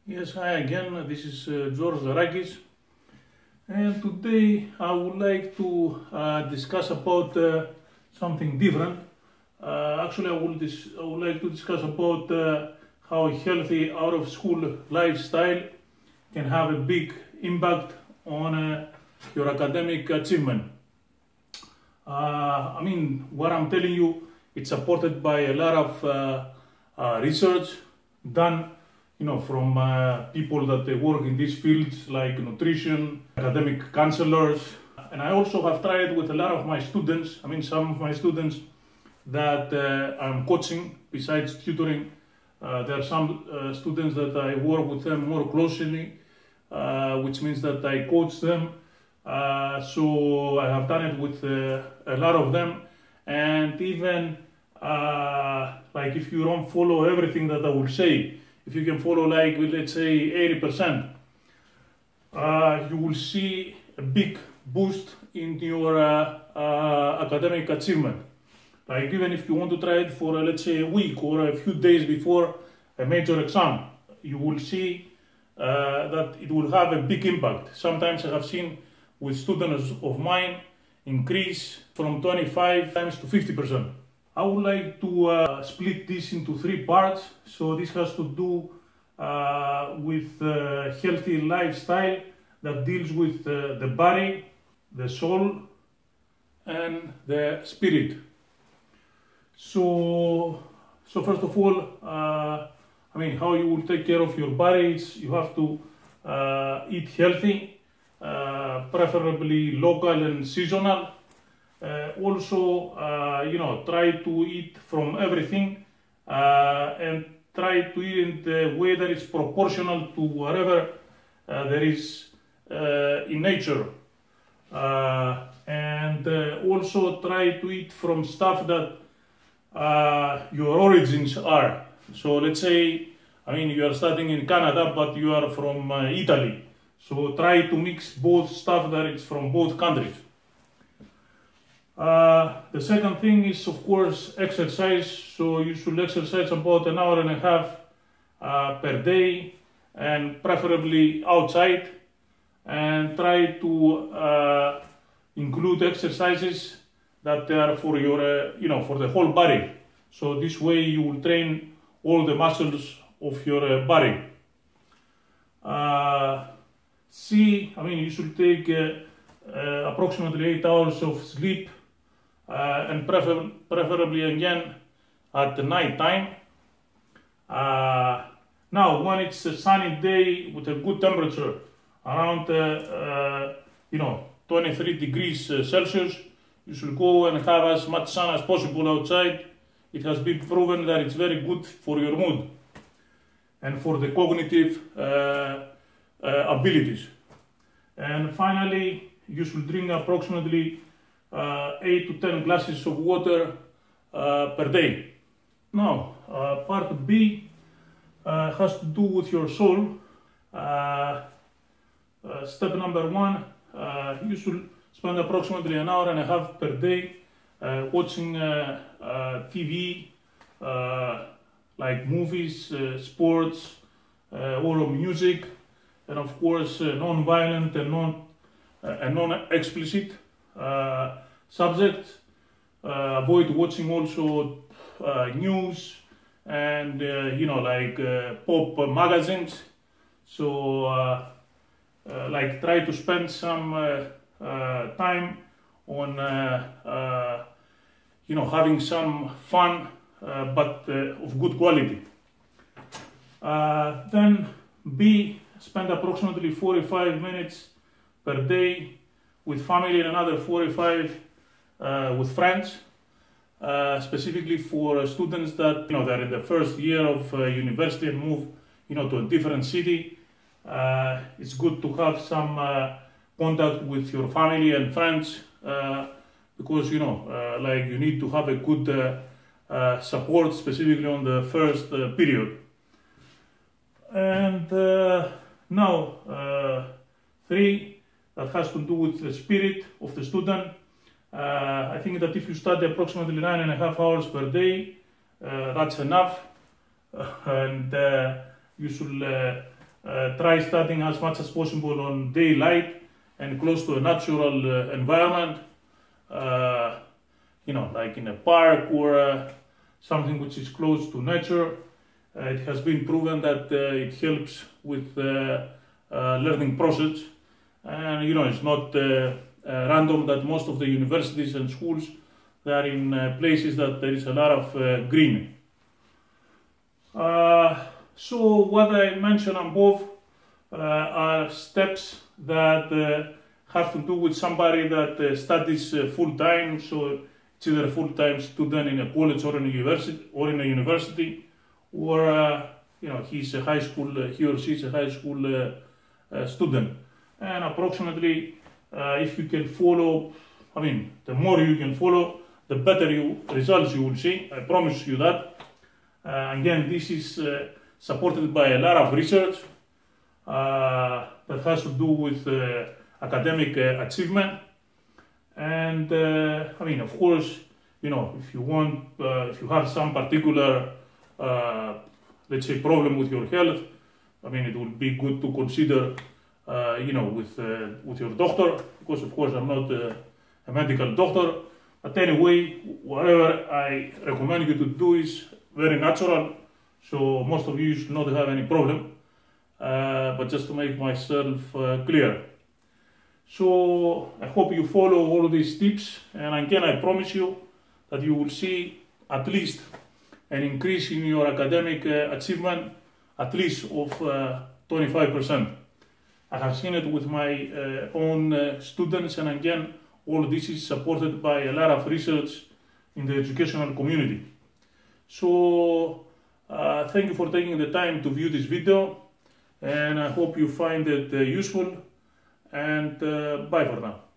Yes, hi again. This is George Zarakis, and today I would like to discuss about something different. I would like to discuss about how a healthy out-of-school lifestyle can have a big impact on your academic achievement. What I'm telling you, it's supported by a lot of research done from people that they work in these fields like nutrition, academic counselors. And I also have tried with a lot of my students, some of my students that I'm coaching besides tutoring. There are some students that I work with them more closely, which means that I coach them. So I have done it with a lot of them. And even like if you don't follow everything that I will say, if you can follow like, let's say 80%, you will see a big boost in your academic achievement. Like even if you want to try it for let's say a week or a few days before a major exam, you will see that it will have a big impact. Sometimes I have seen with students of mine increase from 25 times to 50%. I would like to split this into three parts. So this has to do with healthy lifestyle that deals with the body, the soul, and the spirit. So first of all, how you will take care of your body is you have to eat healthy, preferably local and seasonal. Try to eat from everything and try to eat in the way that is proportional to whatever there is in nature. Also try to eat from stuff that your origins are. So let's say, you are studying in Canada, but you are from Italy. So try to mix both stuff that is from both countries. The second thing is, of course, exercise. So you should exercise about an hour and a half per day, and preferably outside. And try to include exercises that are for your, for the whole body. So this way you will train all the muscles of your body. You should take approximately 8 hours of sleep. And preferably again at the night time. Now, when it's a sunny day with a good temperature, around 23 degrees Celsius, you should go and have as much sun as possible outside. It has been proven that it's very good for your mood and for the cognitive abilities. And finally, you should drink approximately 8 to 10 glasses of water per day. Now, part B has to do with your soul. Step number one, you should spend approximately an hour and a half per day watching TV, like movies, sports, or music, and of course non-violent and non-explicit subjects. Avoid watching also news and pop magazines. So try to spend some time on having some fun, but of good quality. Then B, spend approximately 45 minutes per day with family and another 45 with friends, specifically for students that they're in the first year of university and move to a different city. It's good to have some contact with your family and friends because you need to have a good support, specifically on the first period. And now 3, that has to do with the spirit of the student. I think that if you study approximately 9.5 hours per day, that's enough. And you should try studying as much as possible on daylight and close to a natural environment, like in a park or something which is close to nature. It has been proven that it helps with learning process, and it's not random that most of the universities and schools, they are in places that there is a lot of green. So what I mentioned above are steps that have to do with somebody that studies full-time, so it's either a full-time student in a college or in a university, or he's a high school, he or she is a high school student. And approximately, if you can follow, the more you can follow, the better results you will see. I promise you that. Again, this is supported by a lot of research that has to do with academic achievement. And of course, if you want, if you have some particular, let's say, problem with your health, it would be good to consider, with your doctor, because of course I'm not a medical doctor. But anyway, whatever I recommend you to do is very natural, so most of you should not have any problem, but just to make myself clear. So I hope you follow all of these tips, and again I promise you that you will see at least an increase in your academic achievement, at least of 25%. I have seen it with my own students, and again, all this is supported by a lot of research in the educational community. So thank you for taking the time to view this video, and I hope you find it useful, and bye for now.